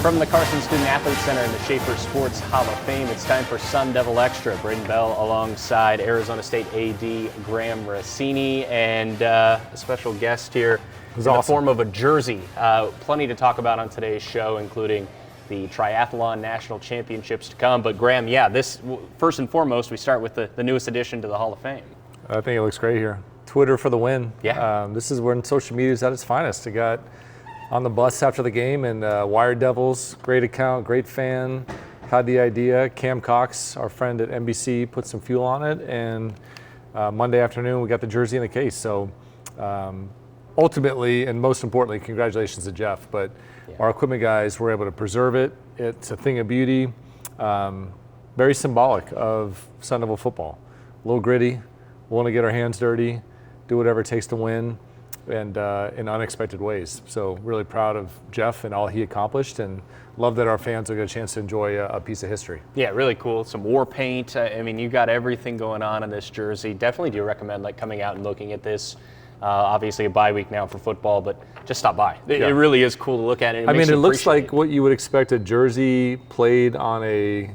From the Carson Student Athlete Center in the Schaefer Sports Hall of Fame, it's time for Sun Devil Extra. Braiden Bell alongside Arizona State AD Graham Rossini, and a special guest here in the form of a jersey. Plenty to talk about on today's show, including the Triathlon National Championships to come. But Graham, this first and foremost, we start with the newest addition to the Hall of Fame. I think it looks great here. Twitter for the win. Yeah. This is when social media is at its finest. I got on the bus after the game, and Wired Devils, great account, great fan, had the idea. Cam Cox, our friend at NBC, put some fuel on it, and Monday afternoon we got the jersey in the case. So ultimately, and most importantly, congratulations to Jeff. But our equipment guys were able to preserve it. It's a thing of beauty, very symbolic of Sun Devil football. A little gritty, willing to get our hands dirty, do whatever it takes to win, and in unexpected ways. So really proud of Jeff and all he accomplished, and love that our fans will get a chance to enjoy a piece of history. Yeah, really cool. Some war paint. I mean, you got everything going on in this jersey. Definitely do recommend coming out and looking at this. Obviously a bye week now for football, but just stop by. It really is cool to look at it. It looks like what you would expect a jersey played on a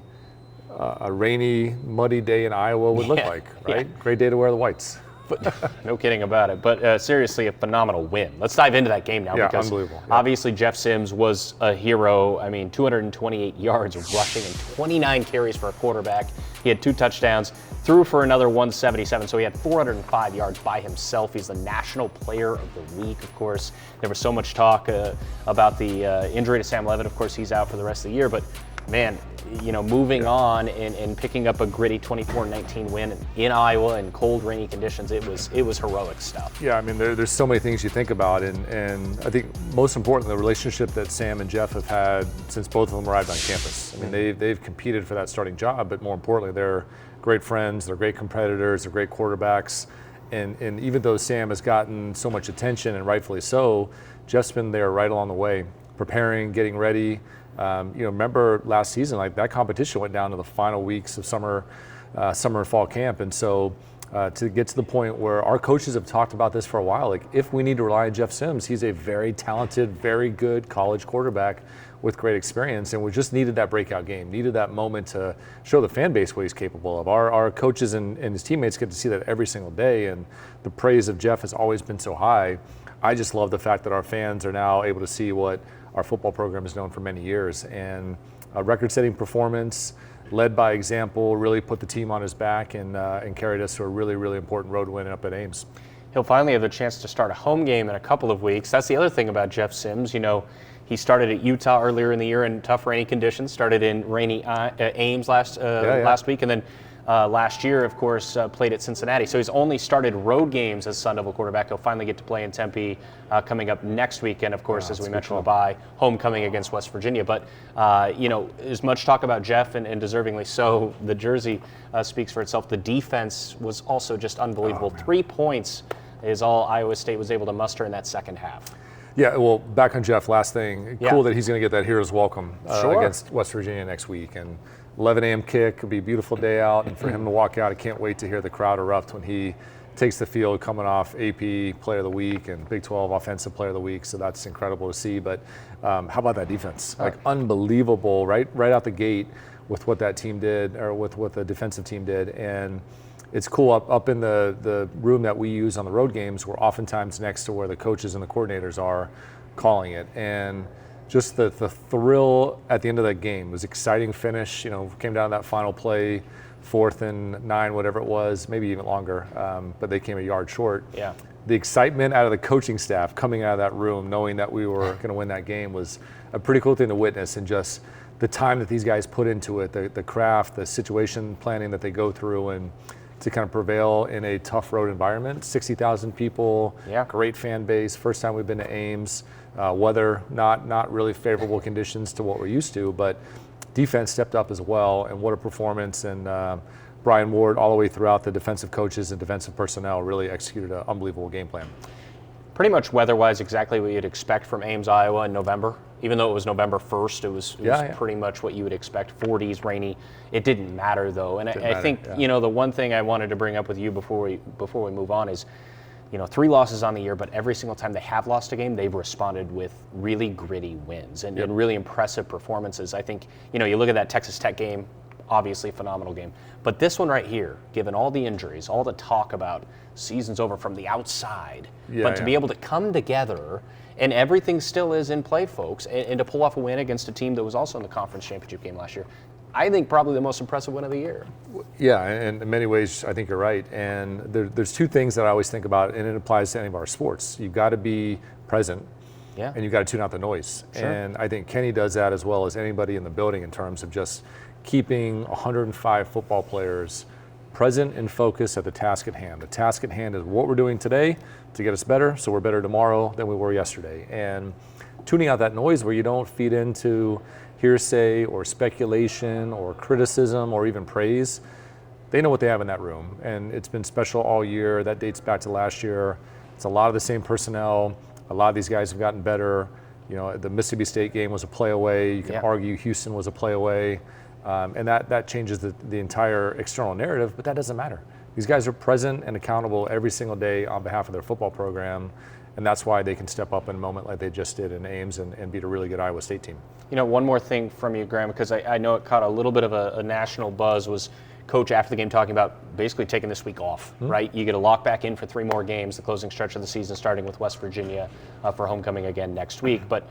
rainy, muddy day in Iowa would look like, right? Yeah. Great day to wear the whites. But, no kidding about it. But seriously, a phenomenal win. Let's dive into that game now, because unbelievable. Obviously Jeff Sims was a hero. I mean, 228 yards of rushing and 29 carries for a quarterback. He had 2 touchdowns, threw for another 177, so he had 405 yards by himself. He's the National Player of the Week, of course. There was so much talk about the injury to Sam Levitt. Of course, he's out for the rest of the year, but man, moving on and picking up a gritty 24-19 win in Iowa in cold, rainy conditions, it was heroic stuff. Yeah, I mean, there's so many things you think about, and I think most important, the relationship that Sam and Jeff have had since both of them arrived on campus. I mean, they've competed for that starting job, but more importantly, they're great friends, they're great competitors, they're great quarterbacks, and even though Sam has gotten so much attention, and rightfully so, Jeff's been there right along the way, preparing, getting ready. Remember last season, that competition went down to the final weeks of summer and fall camp. And so to get to the point where our coaches have talked about this for a while, if we need to rely on Jeff Sims, he's a very talented, very good college quarterback with great experience. And we just needed that breakout game, needed that moment to show the fan base what he's capable of. Our coaches and his teammates get to see that every single day. And the praise of Jeff has always been so high. I just love the fact that our fans are now able to see what our football program is known for many years, and a record-setting performance, led by example, really put the team on his back and carried us to a really, really important road win up at Ames. He'll finally have a chance to start a home game in a couple of weeks. That's the other thing about Jeff Sims. He started at Utah earlier in the year in tough, rainy conditions. Started in rainy Ames last week, and then last year, of course, played at Cincinnati. So he's only started road games as Sun Devil quarterback. He'll finally get to play in Tempe coming up next weekend, of course, as we mentioned, a bye, homecoming against West Virginia. But, as much talk about Jeff, and deservingly so, the jersey speaks for itself. The defense was also just unbelievable. 3 points is all Iowa State was able to muster in that second half. Yeah, well, back on Jeff, last thing. Cool that he's going to get that hero's welcome against West Virginia next week. And 11 a.m. kick, it'll be a beautiful day out, and for him to walk out, I can't wait to hear the crowd erupt when he takes the field coming off AP Player of the Week and Big 12 Offensive Player of the Week, so that's incredible to see. But how about that defense? Unbelievable, right out the gate with what that team did, or with what the defensive team did. And it's cool up in the room that we use on the road games. We're oftentimes next to where the coaches and the coordinators are calling it, and just the thrill at the end of that game was exciting finish. Came down to that final play, 4th and 9, whatever it was, maybe even longer, but they came a yard short. Yeah. The excitement out of the coaching staff coming out of that room, knowing that we were going to win that game, was a pretty cool thing to witness, and just the time that these guys put into it, the craft, the situation planning that they go through, and to kind of prevail in a tough road environment. 60,000 people, great fan base. First time we've been to Ames. Weather, not really favorable conditions to what we're used to, but defense stepped up as well, and what a performance. And Brian Ward, all the way throughout, the defensive coaches and defensive personnel really executed an unbelievable game plan. Pretty much weather-wise exactly what you'd expect from Ames, Iowa in November. Even though it was November 1st, it was pretty much what you would expect. 40s, rainy. It didn't matter, though. And I think, the one thing I wanted to bring up with you before we move on is 3 losses on the year, but every single time they have lost a game, they've responded with really gritty wins and really impressive performances. I think, you look at that Texas Tech game, obviously a phenomenal game. But this one right here, given all the injuries, all the talk about season's over from the outside, but to be able to come together and everything still is in play, folks, and to pull off a win against a team that was also in the conference championship game last year, I think probably the most impressive win of the year. Yeah, and in many ways, I think you're right. And there's 2 things that I always think about, and it applies to any of our sports. You've got to be present, and you've got to tune out the noise. Sure. And I think Kenny does that as well as anybody in the building in terms of just keeping 105 football players present and focused at the task at hand. The task at hand is what we're doing today to get us better, so we're better tomorrow than we were yesterday. And tuning out that noise where you don't feed into hearsay or speculation or criticism or even praise. They know what they have in that room, and it's been special all year. That dates back to last year. It's a lot of the same personnel. A lot of these guys have gotten better. The Mississippi State game was a play away. You can argue Houston was a play away. And that changes the entire external narrative, but that doesn't matter. These guys are present and accountable every single day on behalf of their football program, and that's why they can step up in a moment like they just did in Ames and beat a really good Iowa State team. One more thing from you, Graham, because I know it caught a little bit of a national buzz, was Coach after the game talking about basically taking this week off, right? You get to lock back in for 3 more games, the closing stretch of the season, starting with West Virginia for homecoming again next week. But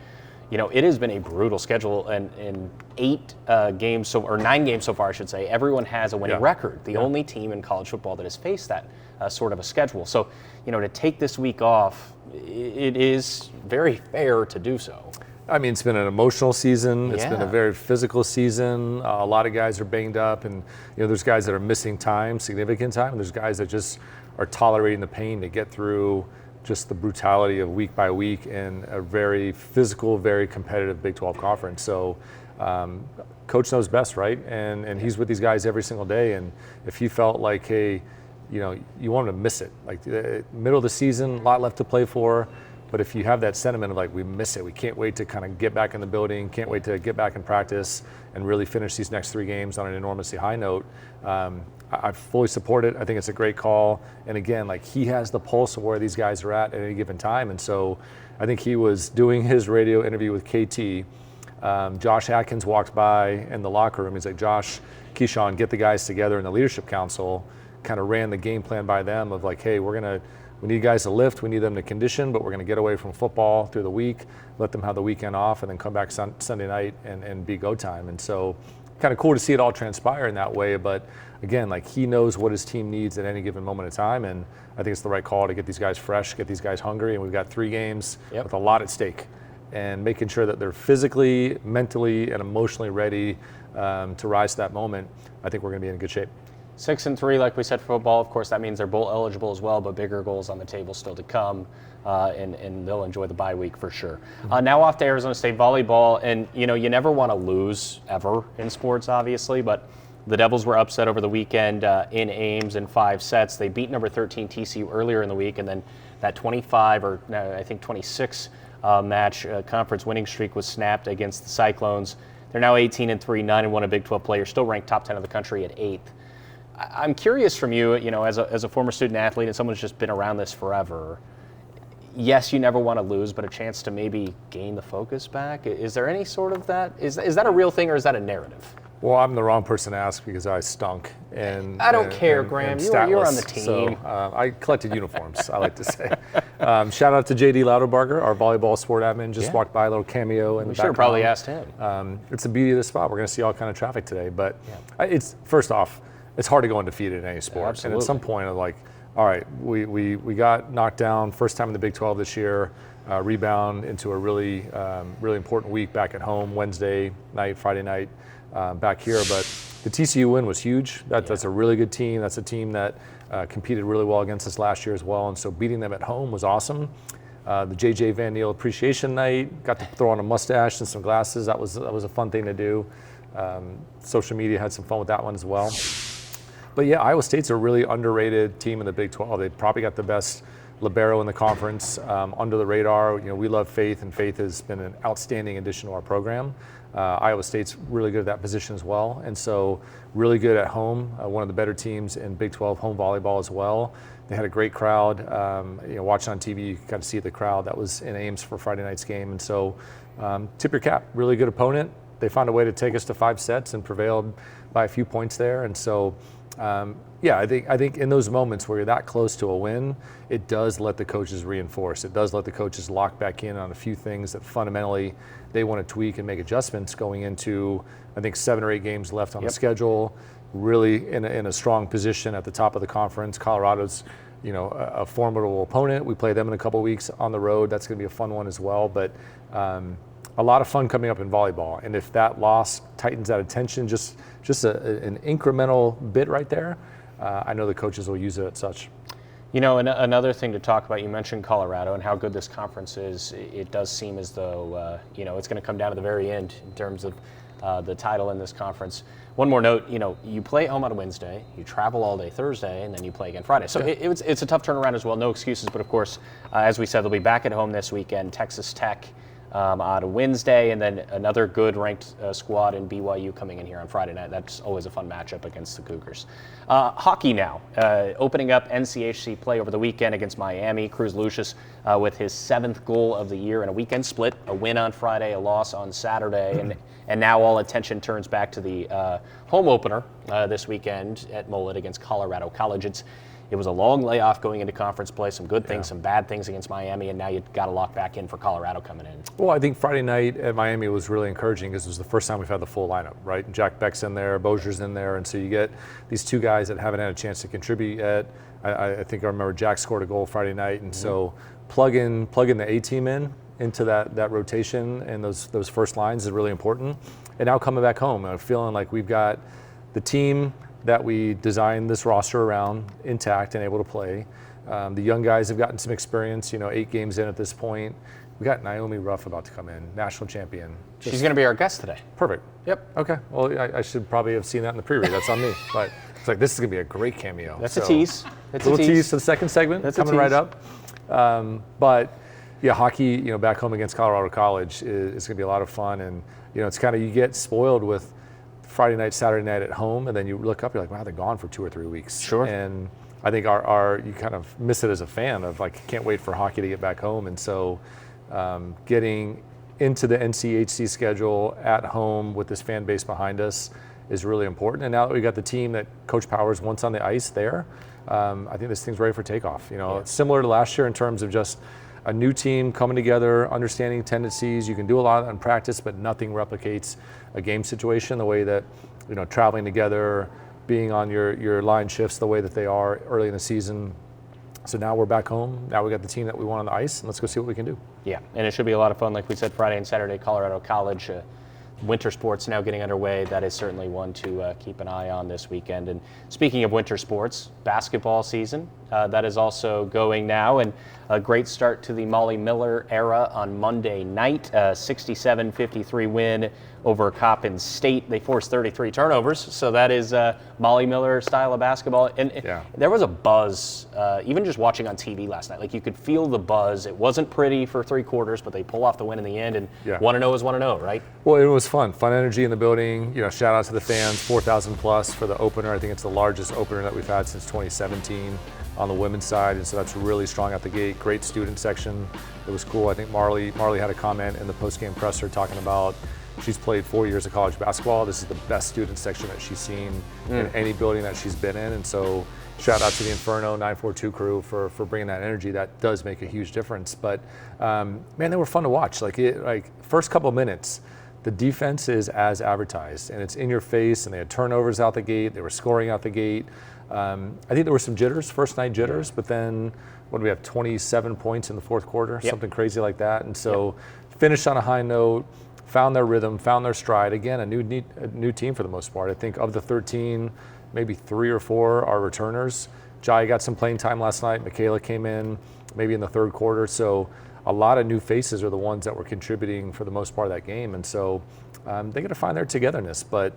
it has been a brutal schedule, and in 9 games so far, I should say, everyone has a winning record. The only team in college football that has faced that sort of a schedule. So, to take this week off, it is very fair to do so. I mean, it's been an emotional season. It's been a very physical season. A lot of guys are banged up, and there's guys that are missing time, significant time, and there's guys that just are tolerating the pain to get through just the brutality of week by week in a very physical, very competitive Big 12 conference. So Coach knows best, right? And he's with these guys every single day. And if he felt like, hey, you want him to miss it. Like the middle of the season, a lot left to play for. But if you have that sentiment of like, we miss it, we can't wait to kind of get back in the building, can't wait to get back in practice and really finish these next 3 games on an enormously high note, I fully support it. I think it's a great call. And again, like he has the pulse of where these guys are at any given time. And so I think he was doing his radio interview with KT. Josh Atkins walked by in the locker room. He's like, Josh, Keyshawn, get the guys together in the leadership council, kind of ran the game plan by them of like, hey, we need guys to lift, we need them to condition, but we're going to get away from football through the week, let them have the weekend off, and then come back Sunday night and be go time. And so kind of cool to see it all transpire in that way. But again, like he knows what his team needs at any given moment in time. And I think it's the right call to get these guys fresh, get these guys hungry. And we've got 3 games with a lot at stake. And making sure that they're physically, mentally, and emotionally ready to rise to that moment, I think we're going to be in good shape. 6-3, like we said, for football. Of course, that means they're bowl eligible as well, but bigger goals on the table still to come, and they'll enjoy the bye week for sure. Now off to Arizona State volleyball, and you never want to lose ever in sports, obviously, but the Devils were upset over the weekend in Ames in 5 sets. They beat number 13 TCU earlier in the week, and then that 25 or I think 26 match conference winning streak was snapped against the Cyclones. They're now 18-3, 9-1 a Big 12 player, still ranked top 10 of the country at 8th. I'm curious from you, as a former student athlete and someone who's just been around this forever, yes, you never want to lose, but a chance to maybe gain the focus back. Is there any sort of that? Is that a real thing, or is that a narrative? Well, I'm the wrong person to ask because I stunk. And I don't care, Graham. You're on the team. So I collected uniforms, I like to say. Shout out to JD Lauderbarger, our volleyball sport admin. Just walked by, a little cameo. We should have probably asked him. It's the beauty of the spot. We're going to see all kind of traffic today. But it's first off, it's hard to go undefeated in any sport. Absolutely. And at some point, I'm like, all right, we got knocked down first time in the Big 12 this year, rebound into a really important week back at home, Wednesday night, Friday night, back here. But the TCU win was huge. That's a really good team. That's a team that competed really well against us last year as well. And so beating them at home was awesome. The JJ Van Neal appreciation night, got to throw on a mustache and some glasses. That was a fun thing to do. Social media had some fun with that one as well. But yeah, Iowa State's a really underrated team in the Big 12. They've probably got the best libero in the conference, under the radar. We love Faith, and Faith has been an outstanding addition to our program. Iowa State's really good at that position as well, and so really good at home. One of the better teams in Big 12 home volleyball as well. They had a great crowd. Watching on TV, you could kind of see the crowd that was in Ames for Friday night's game, and so tip your cap. Really good opponent. They found a way to take us to 5 sets and prevailed by a few points there, and so. I think in those moments where you're that close to a win, it does let the coaches reinforce. It does let the coaches lock back in on a few things that fundamentally they want to tweak and make adjustments going into, I think, 7 or 8 games left on the schedule. Really in a strong position at the top of the conference. Colorado's, a formidable opponent. We play them in a couple weeks on the road. That's going to be a fun one as well. But a lot of fun coming up in volleyball. And if that loss tightens that attention, just an incremental bit right there, I know the coaches will use it as such. Another thing to talk about, you mentioned Colorado and how good this conference is. It does seem as though, it's going to come down to the very end in terms of the title in this conference. One more note, you play home on a Wednesday, you travel all day Thursday, and then you play again Friday. So it's a tough turnaround as well, no excuses. But of course, as we said, they'll be back at home this weekend, Texas Tech on a Wednesday, and then another good ranked squad in BYU coming in here on Friday night. That's always a fun matchup against the Cougars. Hockey now, opening up NCHC play over the weekend against Miami. Cruz Lucius with his 7th goal of the year in a weekend split, a win on Friday, a loss on Saturday, and now all attention turns back to the home opener this weekend at Mullet against Colorado College. It was a long layoff going into conference play, some good things, some bad things against Miami, and now you've got to lock back in for Colorado coming in. Well, I think Friday night at Miami was really encouraging because it was the first time we've had the full lineup, right? Jack Beck's in there, Bozier's in there, and so you get these 2 guys that haven't had a chance to contribute yet. I think I remember Jack scored a goal Friday night, and so plug in the A-team into that rotation and those first lines is really important. And now coming back home, I'm feeling like we've got the team that we designed this roster around intact and able to play. The young guys have gotten some experience, 8 games in at this point. We got Naomi Ruff about to come in, national champion. She's going to be our guest today. Perfect. Yep. Okay. Well, I should probably have seen that in the pre-read. That's on me. But it's like, this is going to be a great cameo. That's a tease. It's a little tease to the second segment. That's coming right up. But yeah, hockey, back home against Colorado College is going to be a lot of fun. And, it's kind of, you get spoiled with Friday night, Saturday night at home, and then you look up, you're like, wow, they're gone for 2 or 3 weeks. Sure. And I think you kind of miss it as a fan of like, can't wait for hockey to get back home. And so getting into the NCHC schedule at home with this fan base behind us is really important. And now that we've got the team that Coach Powers wants on the ice there, I think this thing's ready for takeoff. It's similar to last year in terms of just a new team coming together, understanding tendencies. You can do a lot in practice, but nothing replicates a game situation the way that, traveling together, being on your line shifts the way that they are early in the season. So now we're back home. Now we got the team that we want on the ice, and let's go see what we can do. Yeah, and it should be a lot of fun. Like we said, Friday and Saturday, Colorado College. Winter sports now getting underway. That is certainly one to keep an eye on this weekend. And speaking of winter sports, basketball season, that is also going now. And a great start to the Molly Miller era on Monday night. 67-53 win over Coppin State. They forced 33 turnovers. So that is Molly Miller style of basketball. And there was a buzz, even just watching on TV last night. Like you could feel the buzz. It wasn't pretty for 3 quarters, but they pull off the win in the end. And 1-0 is 1-0, right? Well, it was fun energy in the building. Shout out to the fans, 4,000 plus for the opener. I think it's the largest opener that we've had since 2017 on the women's side, and so that's really strong out the gate. Great student section. It was cool. I think Marley had a comment in the post-game presser talking about she's played 4 years of college basketball. This is the best student section that she's seen in any building that she's been in, and so shout out to the Inferno 942 crew for bringing that energy. That does make a huge difference. But man, they were fun to watch. Like first couple minutes, the defense is as advertised, and it's in your face, and they had turnovers out the gate. They were scoring out the gate. I think there were some jitters, first night jitters, but then what do we have, 27 points in the fourth quarter, something crazy like that. And so finished on a high note, found their rhythm, found their stride. Again, a new team for the most part. I think of the 13, maybe 3 or 4 are returners. Jai got some playing time last night. Michaela came in maybe in the third quarter. So a lot of new faces are the ones that were contributing for the most part of that game. And so they got to find their togetherness. But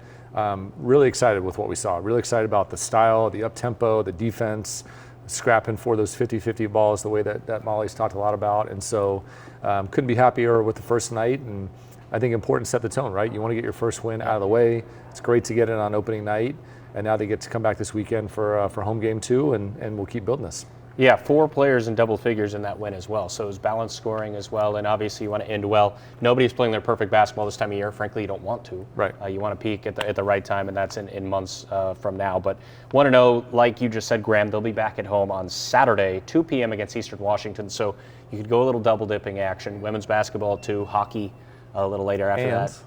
really excited with what we saw. Really excited about the style, the up-tempo, the defense. scrapping for those 50-50 balls the way that Molly's talked a lot about. And so couldn't be happier with the first night. And I think important to set the tone, right? You want to get your first win out of the way. It's great to get it on opening night. And now they get to come back this weekend for home game 2, and we'll keep building this. Yeah, 4 players in double figures in that win as well. So it was balanced scoring as well, and obviously you want to end well. Nobody's playing their perfect basketball this time of year. Frankly, you don't want to. Right. You want to peak at the right time, and that's in months from now. But want to know, like you just said, Graham, they'll be back at home on Saturday, 2 p.m. against Eastern Washington. So you could go a little double dipping action. Women's basketball too, hockey a little later after that.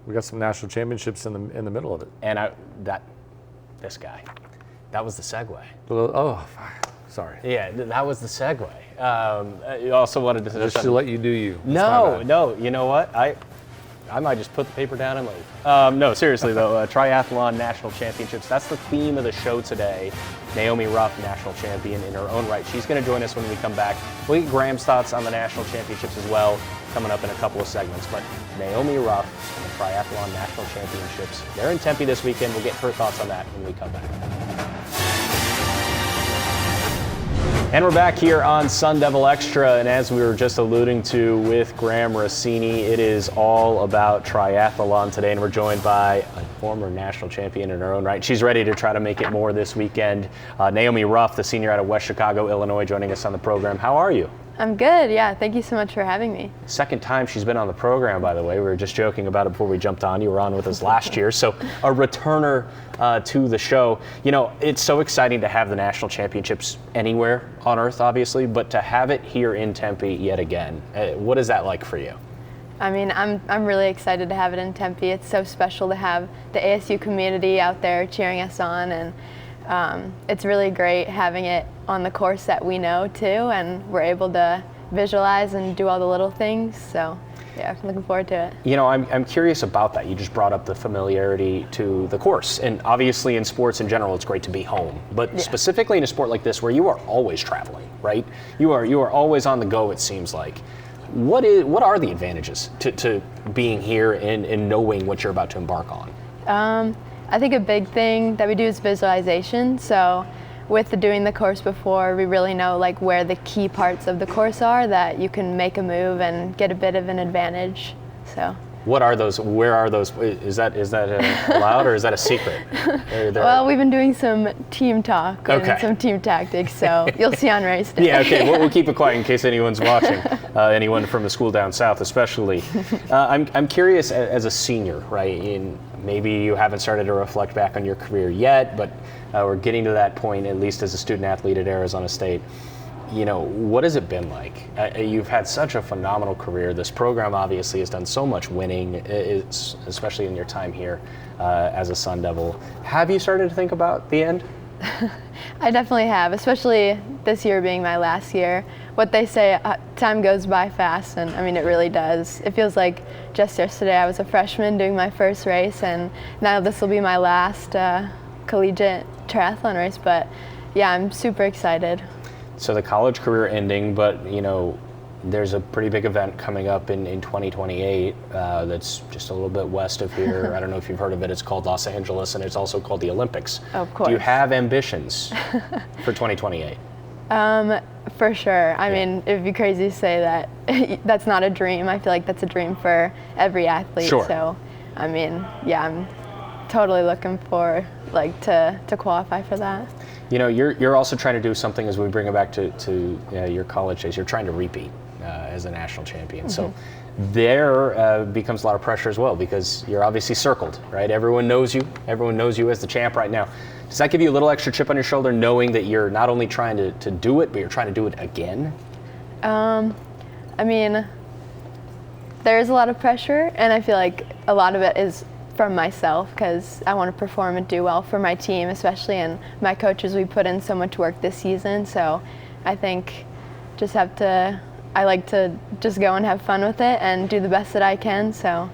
We got some national championships in the middle of it. And this guy, that was the segue. Oh. Sorry. Yeah, that was the segue. You also wanted to just to let you do you. No. You know what? I might just put the paper down and leave. No, seriously though, Triathlon National Championships. That's the theme of the show today. Naomi Ruff, national champion in her own right. She's going to join us when we come back. We'll get Graham's thoughts on the national championships as well, coming up in a couple of segments. But Naomi Ruff and the Triathlon National Championships, they're in Tempe this weekend. We'll get her thoughts on that when we come back. And we're back here on Sun Devil Extra, and as we were just alluding to with Graham Rossini, it is all about triathlon today, and we're joined by a former national champion in her own right. She's ready to try to make it more this weekend. Naomi Ruff, the senior out of West Chicago, Illinois, joining us on the program. How are you? I'm good, yeah. Thank you so much for having me. Second time she's been on the program, by the way. We were just joking about it before we jumped on. You were on with us last year, so a returner to the show. You know, it's so exciting to have the national championships anywhere on earth, obviously, but to have it here in Tempe yet again. What is that like for you? I mean, I'm really excited to have it in Tempe. It's so special to have the ASU community out there cheering us on, and it's really great having it on the course that we know too, and we're able to visualize and do all the little things. So yeah, I'm looking forward to it. You know, I'm curious about that. You just brought up the familiarity to the course, and obviously in sports in general, it's great to be home. But specifically in a sport like this, where you are always traveling, right? You are always on the go. It seems like. What are the advantages to being here and knowing what you're about to embark on? I think a big thing that we do is visualization. So with doing the course before, we really know like where the key parts of the course are that you can make a move and get a bit of an advantage. So. What are those? Where are those? Is that allowed, or is that a secret? Well, we've been doing some team talk and some team tactics, so you'll see on race day. Yeah, okay. We'll keep it quiet in case anyone's watching. Anyone from the school down south, especially. I'm curious, as a senior, right? Maybe you haven't started to reflect back on your career yet, but we're getting to that point, at least as a student athlete at Arizona State. You know, what has it been like? You've had such a phenomenal career. This program obviously has done so much winning, especially in your time here as a Sun Devil. Have you started to think about the end? I definitely have, especially this year being my last year. What they say, time goes by fast, and I mean, it really does. It feels like just yesterday I was a freshman doing my first race, and now this will be my last collegiate triathlon race, but yeah, I'm super excited. So the college career ending, but you know, there's a pretty big event coming up in 2028 that's just a little bit west of here. I don't know if you've heard of it. It's called Los Angeles, and it's also called the Olympics. Of course. Do you have ambitions for 2028? For sure. I mean, it'd be crazy to say that that's not a dream. I feel like that's a dream for every athlete. Sure. So, I mean, yeah, I'm totally looking for to qualify for that. You know, you're also trying to do something, as we bring it back to your college days. You're trying to repeat as a national champion. Mm-hmm. So there becomes a lot of pressure as well, because you're obviously circled, right? Everyone knows you. Everyone knows you as the champ right now. Does that give you a little extra chip on your shoulder, knowing that you're not only trying to do it, but you're trying to do it again? I mean, there is a lot of pressure, and I feel like a lot of it is from myself, because I want to perform and do well for my team, especially, and my coaches. We put in so much work this season, so I think I like to just go and have fun with it and do the best that I can, so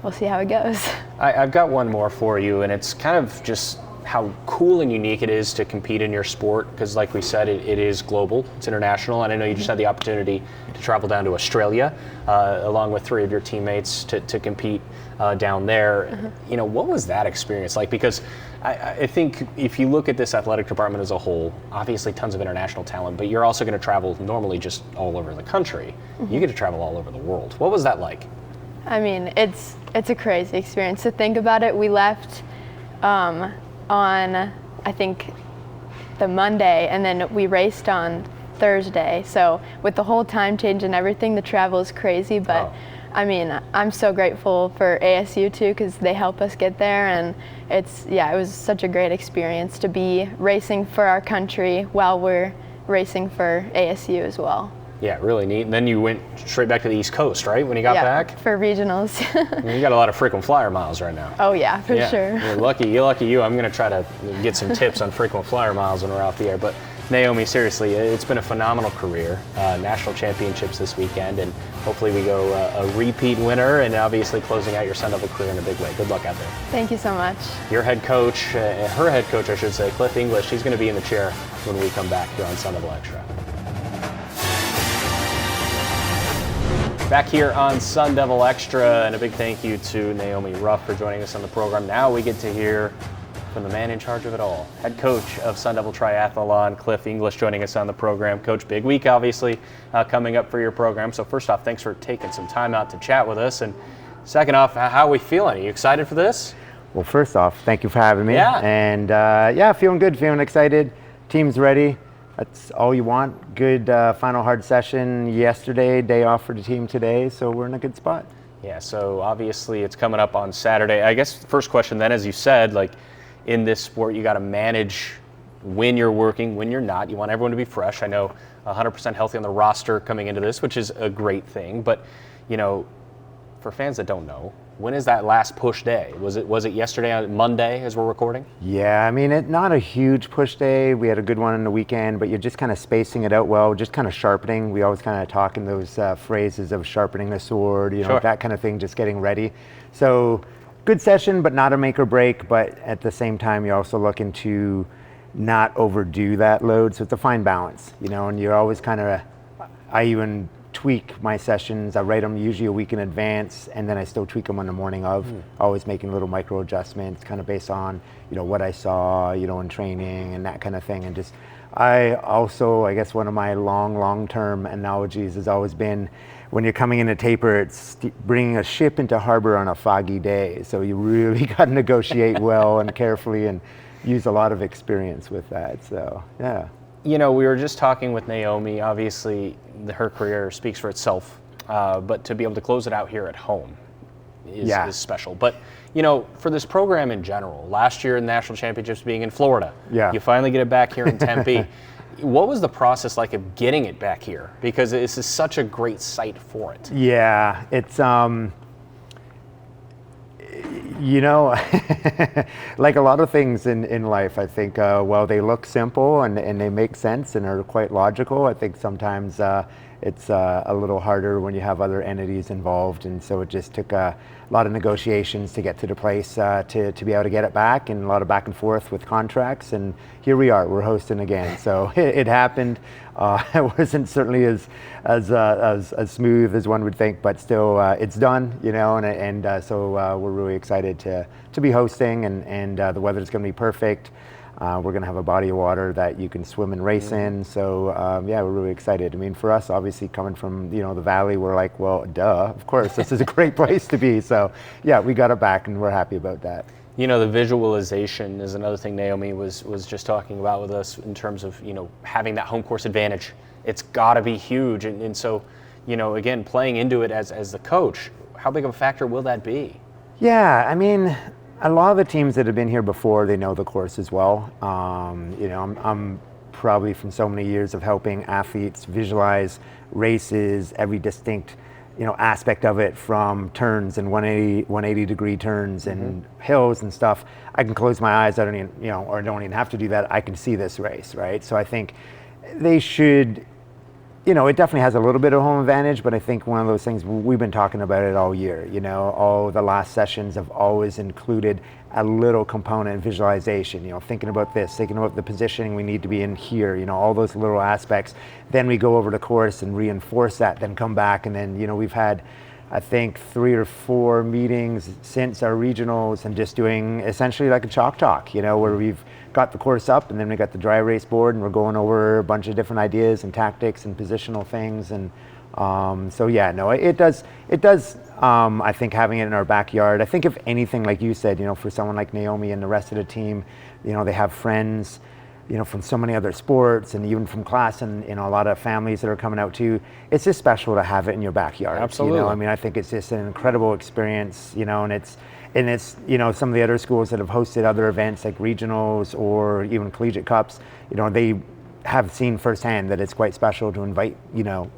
we'll see how it goes. I've got one more for you, and it's kind of just how cool and unique it is to compete in your sport, because like we said, it is global, it's international, and I know you just had the opportunity to travel down to Australia along with 3 of your teammates to compete down there. You know, what was that experience like? Because I think if you look at this athletic department as a whole, obviously tons of international talent, but you're also going to travel normally just all over the country. You get to travel all over the world. What was that like? I mean, it's a crazy experience to think about it. We left on, I think, the Monday, and then we raced on Thursday. So with the whole time change and everything, the travel is crazy, but Wow. I mean, I'm so grateful for ASU too, because they help us get there, and it was such a great experience to be racing for our country while we're racing for ASU as well. Yeah, really neat. And then you went straight back to the East Coast, right, when you got back? For regionals. You got a lot of frequent flyer miles right now. Oh yeah, for Yeah, sure. You're lucky you. I'm going to try to get some tips on frequent flyer miles when we're off the air. But Naomi, seriously, it's been a phenomenal career. National championships this weekend, and hopefully we go a repeat winner, and obviously closing out your Sun Devil career in a big way. Good luck out there. Thank you so much. Your head coach, her head coach, I should say, Cliff English, he's going to be in the chair when we come back here on Sun Devil Extra. Back here on Sun Devil Extra, and a big thank you to Naomi Ruff for joining us on the program. Now we get to hear from the man in charge of it all, head coach of Sun Devil Triathlon, Cliff English, joining us on the program. Coach, big week obviously coming up for your program. So first off, thanks for taking some time out to chat with us. And second off, how are we feeling? Are you excited for this? Well, first off, thank you for having me. Yeah. And feeling good, feeling excited. Team's ready. That's all you want. Good final hard session yesterday, day off for the team today, so we're in a good spot. Yeah, so obviously it's coming up on Saturday. I guess the first question then, as you said, like in this sport, you got to manage when you're working, when you're not. You want everyone to be fresh. I know 100% healthy on the roster coming into this, which is a great thing. But, you know, for fans that don't know, when is that last push day? Was it yesterday, Monday, as we're recording? Yeah, I mean, not a huge push day. We had a good one on the weekend, but you're just kind of spacing it out well, just kind of sharpening. We always kind of talk in those phrases of sharpening the sword, you know, Sure. that kind of thing, just getting ready. So good session, but not a make or break. But at the same time, you're also looking to not overdo that load. So it's a fine balance, you know, and you're always kind of, I even tweak my sessions. I write them usually a week in advance, and then I still tweak them on the morning of, always making little micro adjustments kind of based on, you know, what I saw, you know, in training and that kind of thing. And just, I guess one of my long-term analogies has always been, when you're coming in a taper, it's bringing a ship into harbor on a foggy day. So you really got to negotiate well and carefully and use a lot of experience with that. So, yeah. You know, we were just talking with Naomi. Obviously, her career speaks for itself, but to be able to close it out here at home is special. But, you know, for this program in general, last year in the National Championships being in Florida, you finally get it back here in Tempe. What was the process like of getting it back here? Because this is such a great site for it. Yeah, it's you know, like a lot of things in life, I think, while they look simple and they make sense and are quite logical, I think sometimes it's a little harder when you have other entities involved. And so it just took a lot of negotiations to get to the place to be able to get it back, and a lot of back and forth with contracts. And here we are, we're hosting again. So it happened. It wasn't certainly as smooth as one would think, but still it's done, you know, and so we're really excited to be hosting, and the weather's going to be perfect. We're going to have a body of water that you can swim and race in. So yeah, we're really excited. I mean, for us, obviously coming from, you know, the Valley, we're like, well, duh, of course, this is a great place to be. So yeah, we got it back, and we're happy about that. You know, the visualization is another thing Naomi was just talking about with us in terms of, you know, having that home course advantage. It's got to be huge. And so, you know, again, playing into it as the coach, how big of a factor will that be? Yeah, I mean, a lot of the teams that have been here before, they know the course as well. You know, I'm probably from so many years of helping athletes visualize races, every distinct, you know, aspect of it, from turns and 180 degree turns and hills and stuff. I can close my eyes. I don't even, you know, or don't even have to do that. I can see this race, right? So I think they should it definitely has a little bit of home advantage, but I think one of those things, we've been talking about it all year, all the last sessions have always included a little component in visualization, thinking about this, thinking about the positioning we need to be in here, all those little aspects. Then we go over the course and reinforce that, then come back, and then, we've had, I think, 3 or 4 meetings since our regionals and just doing essentially like a chalk talk, where we've got the course up and then we got the dry erase board and we're going over a bunch of different ideas and tactics and positional things. And it does, I think, having it in our backyard. I think if anything, like you said, for someone like Naomi and the rest of the team, they have friends, from so many other sports and even from class and, a lot of families that are coming out too. It's just special to have it in your backyard. Absolutely. I think it's just an incredible experience, and it's some of the other schools that have hosted other events like regionals or even collegiate cups, they have seen firsthand that it's quite special to invite,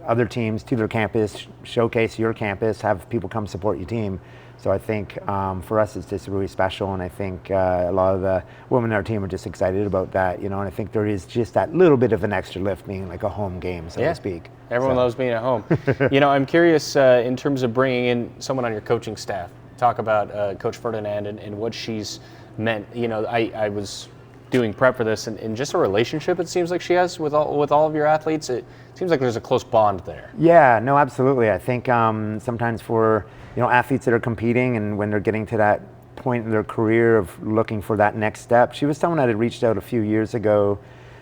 other teams to their campus, showcase your campus, have people come support your team. So I think for us, it's just really special, and I think a lot of the women in our team are just excited about that, and I think there is just that little bit of an extra lift being like a home game, so to speak. Everyone loves being at home. I'm curious in terms of bringing in someone on your coaching staff. Talk about Coach Ferdinand and what she's meant. I was doing prep for this, and just a relationship it seems like she has with all of your athletes. It seems like there's a close bond there. Yeah, no, absolutely. I think sometimes for athletes that are competing and when they're getting to that point in their career of looking for that next step, she was someone that had reached out a few years ago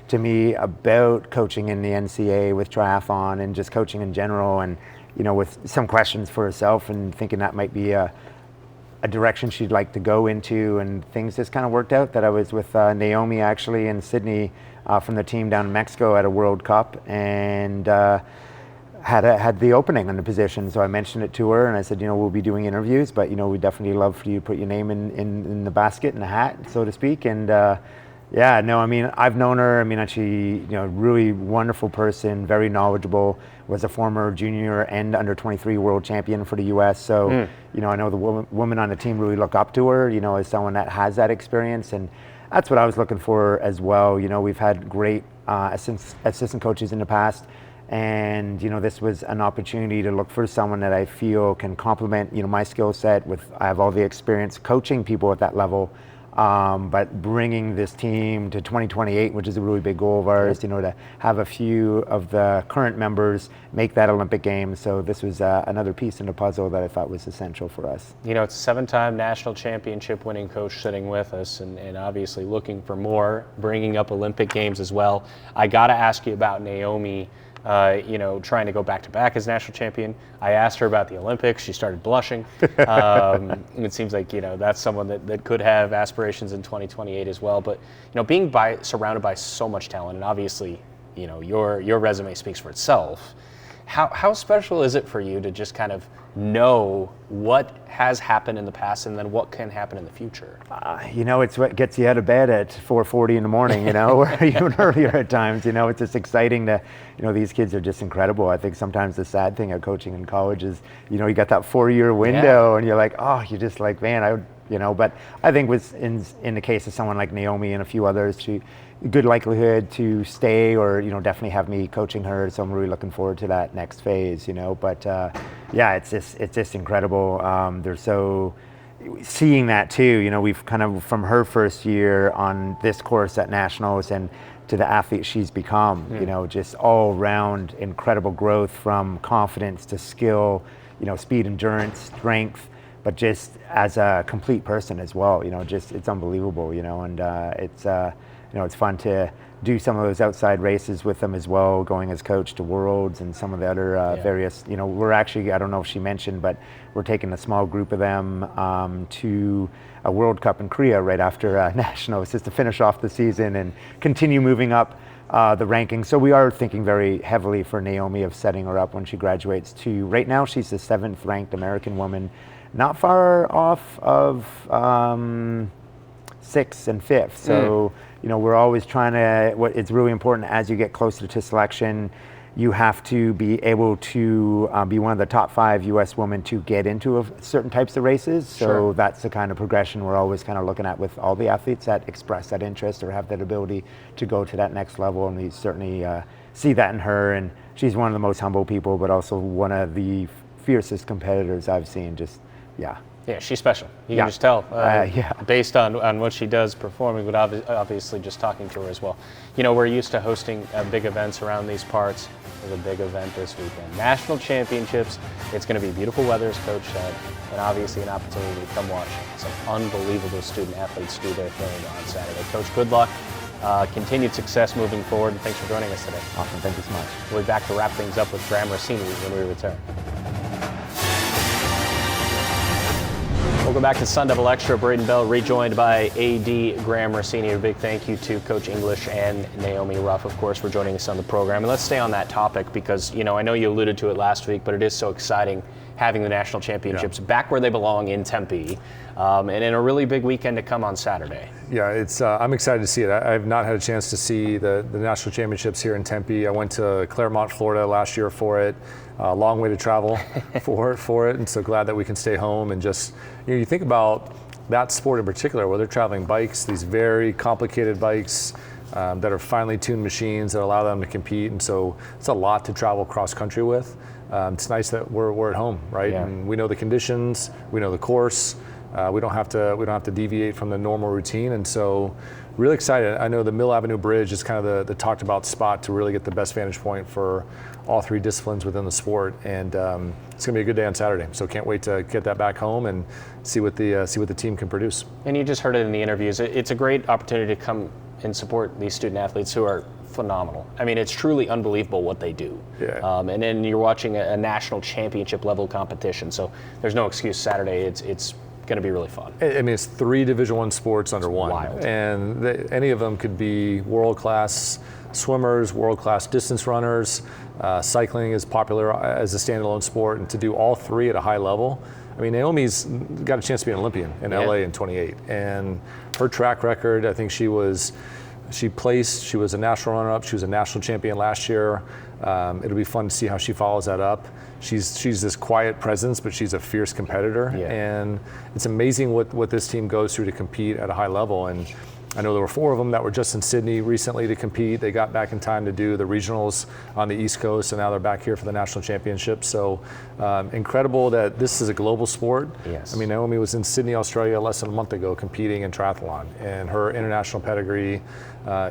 to me about coaching in the NCAA with triathlon and just coaching in general, and with some questions for herself and thinking that might be a direction she'd like to go into, and things just kind of worked out that I was with Naomi actually in Sydney from the team down in Mexico at a World Cup, and had the opening on the position. So I mentioned it to her and I said, we'll be doing interviews, but we'd definitely love for you to put your name in the basket, in the hat, so to speak. And I've known her. She, really wonderful person, very knowledgeable, was a former junior and under 23 world champion for the U.S. So, I know the women on the team really look up to her, as someone that has that experience. And that's what I was looking for as well. We've had great assistant coaches in the past. And, this was an opportunity to look for someone that I feel can complement, my skill set I have all the experience coaching people at that level. But bringing this team to 2028, which is a really big goal of ours, to have a few of the current members make that Olympic Games. So this was another piece in the puzzle that I thought was essential for us. It's a 7-time national championship winning coach sitting with us and obviously looking for more, bringing up Olympic Games as well. I got to ask you about Naomi. Trying to go back-to-back as national champion. I asked her about the Olympics. She started blushing. It seems like, that's someone that could have aspirations in 2028 as well. But, being surrounded by so much talent, and obviously, your resume speaks for itself. How special is it for you to just kind of know what has happened in the past and then what can happen in the future? It's what gets you out of bed at 4:40 in the morning, or even earlier at times. It's just exciting to, these kids are just incredible. I think sometimes the sad thing of coaching in college is, you got that 4-year window and you're like, oh, you're just like, man, but I think in the case of someone like Naomi and a few others, good likelihood to stay or, definitely have me coaching her. So I'm really looking forward to that next phase, but it's just incredible. They're so seeing that too, we've kind of from her first year on this course at nationals and to the athlete she's become, just all around incredible growth from confidence to skill, speed, endurance, strength, but just as a complete person as well, just it's unbelievable, and it's fun to do some of those outside races with them as well, going as coach to Worlds and some of the other various, we're actually, I don't know if she mentioned, but we're taking a small group of them to a World Cup in Korea right after Nationals, just to finish off the season and continue moving up the rankings. So we are thinking very heavily for Naomi of setting her up when she graduates to, right now she's the 7th ranked American woman, not far off of 6th and 5th. So, we're always trying to, it's really important as you get closer to selection, you have to be able to be one of the top 5 U.S. women to get into certain types of races. So that's the kind of progression we're always kind of looking at with all the athletes that express that interest or have that ability to go to that next level. And we certainly see that in her. And she's one of the most humble people, but also one of the fiercest competitors I've seen. Just, yeah. Yeah, she's special. You can just tell based on what she does performing, but obviously just talking to her as well. You know, we're used to hosting big events around these parts. There's a big event this weekend. National Championships. It's going to be beautiful weather, as Coach said, and obviously an opportunity to come watch some unbelievable student athletes do their thing on Saturday. Coach, good luck. Continued success moving forward, and thanks for joining us today. Awesome. Thank you so much. We'll be back to wrap things up with Graham Rossini when we return. Welcome back to Sun Devil Extra. Braiden Bell rejoined by AD Graham Rossini. A big thank you to Coach English and Naomi Ruff, of course, for joining us on the program. And let's stay on that topic because, you know, I know you alluded to it last week, but it is so exciting having the national championships back where they belong in Tempe, and in a really big weekend to come on Saturday. Yeah, it's. I'm excited to see it. I've not had a chance to see the national championships here in Tempe. I went to Claremont, Florida last year for it. A long way to travel for it, and so glad that we can stay home and just, you know, you think about that sport in particular where they're traveling bikes, these very complicated bikes that are finely tuned machines that allow them to compete, and so it's a lot to travel cross country with. It's nice that we're at home, right? Yeah. And we know the conditions, we know the course. We don't have to deviate from the normal routine, and so really excited. I know the Mill Avenue Bridge is kind of the talked about spot to really get the best vantage point for all three disciplines within the sport, and it's going to be a good day on Saturday. So can't wait to get that back home and see what the team can produce. And you just heard it in the interviews. It's a great opportunity to come and support these student athletes who are phenomenal. I mean, it's truly unbelievable what they do. Yeah. And then you're watching a national championship level competition. So there's no excuse Saturday. It's going to be really fun. I mean, it's 3 Division I sports under one. Wild. And any of them could be world-class swimmers, world-class distance runners. Cycling is popular as a standalone sport, and to do all 3 at a high level. I mean, Naomi's got a chance to be an Olympian in LA in 28, and her track record, I think she was a national runner-up, she was a national champion last year. It'll be fun to see how she follows that up. She's this quiet presence, but she's a fierce competitor, and it's amazing what this team goes through to compete at a high level. And I know there were 4 of them that were just in Sydney recently to compete. They got back in time to do the regionals on the East Coast, and now they're back here for the national championship. So incredible that this is a global sport. Yes. I mean, Naomi was in Sydney, Australia less than a month ago competing in triathlon, and her international pedigree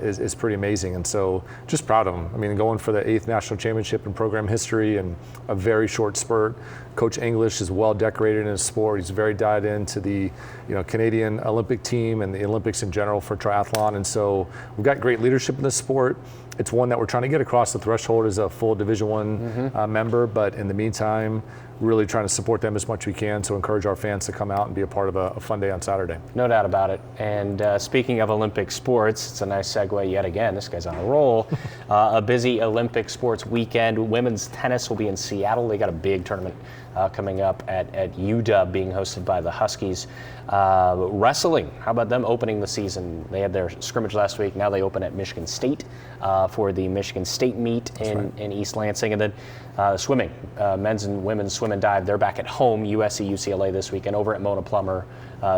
is pretty amazing. And so just proud of them. I mean, going for the 8th national championship in program history in a very short spurt. Coach English is well decorated in his sport. He's very dialed into the Canadian Olympic team and the Olympics in general for triathlon. And so we've got great leadership in this sport. It's one that we're trying to get across the threshold as a full Division I member, but in the meantime, really trying to support them as much as we can, so encourage our fans to come out and be a part of a fun day on Saturday. No doubt about it. And speaking of Olympic sports, it's a nice segue yet again. This guy's on a roll. A busy Olympic sports weekend. Women's tennis will be in Seattle. They got a big tournament coming up at UW, being hosted by the Huskies. Wrestling, how about them opening the season? They had their scrimmage last week. Now they open at Michigan State for the Michigan State meet in East Lansing. And then swimming, men's and women's swim and dive, they're back at home, USC, UCLA this weekend over at Mona Plummer.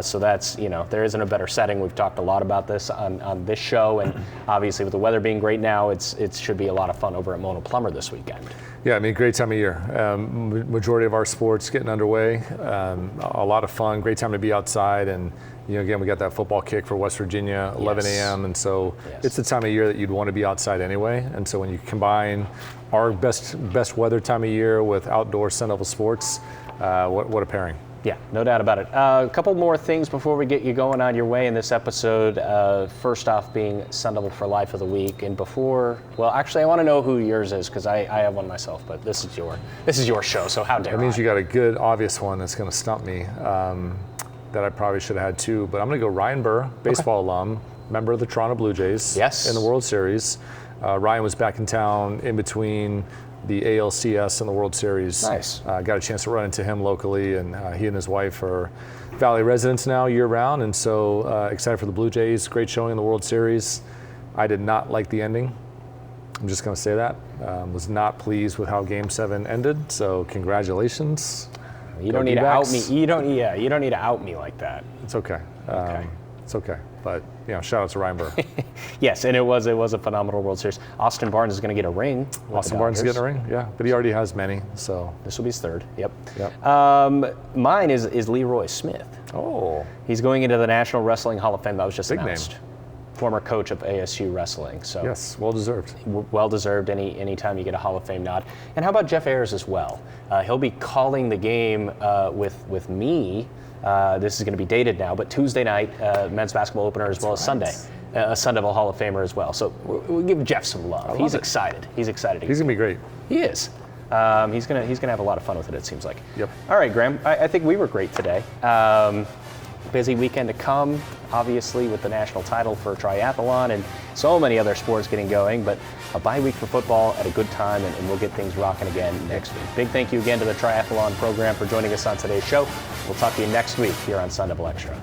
So that's, there isn't a better setting. We've talked a lot about this on this show, and obviously with the weather being great now, it should be a lot of fun over at Mona Plummer this weekend. Yeah, I mean, great time of year. Majority of our sports getting underway. A lot of fun, great time to be outside, and again, we got that football kick for West Virginia, 11 a.m., and so it's the time of year that you'd want to be outside anyway. And so when you combine our best weather time of year with outdoor Sun Devil sports, what a pairing. Yeah, no doubt about it. A couple more things before we get you going on your way in this episode. First off being Sun Devil for Life of the Week. And actually I want to know who yours is, because I have one myself, but this is your show, so how dare I? That means you got a good, obvious one that's going to stump me that I probably should have had too. But I'm going to go Ryan Burr, baseball alum, member of the Toronto Blue Jays in the World Series. Ryan was back in town in between the ALCS and the World Series. Nice. Got a chance to run into him locally, and he and his wife are Valley residents now year-round, and so excited for the Blue Jays. Great showing in the World Series. I did not like the ending. I'm just going to say that. Was not pleased with how Game 7 ended, so congratulations. You don't need to out me. You don't need to out me like that. It's okay. Okay. It's okay. But, shout out to Ryan Burr. Yes, and it was a phenomenal World Series. Austin Barnes is going to get a ring. Austin Barnes is getting a ring, yeah. But he already has many, so. This will be his third, yep. Yep. Mine is Leroy Smith. Oh. He's going into the National Wrestling Hall of Fame. That was just Big announced. name. Former coach of ASU Wrestling. So yes, well deserved. Well deserved any time you get a Hall of Fame nod. And how about Jeff Ayers as well? He'll be calling the game with me. This is going to be dated now, but Tuesday night, men's basketball opener as well as Sunday. A Sun Devil Hall of Famer as well. So we'll give Jeff some love. He's excited. He's excited. He's going to be great. He is. He's gonna have a lot of fun with it seems like. Yep. All right, Graham. I think we were great today. Busy weekend to come, obviously, with the national title for triathlon and so many other sports getting going, but a bye week for football at a good time, and we'll get things rocking again next week. Big thank you again to the Triathlon program for joining us on today's show. We'll talk to you next week here on Sun Devil Extra.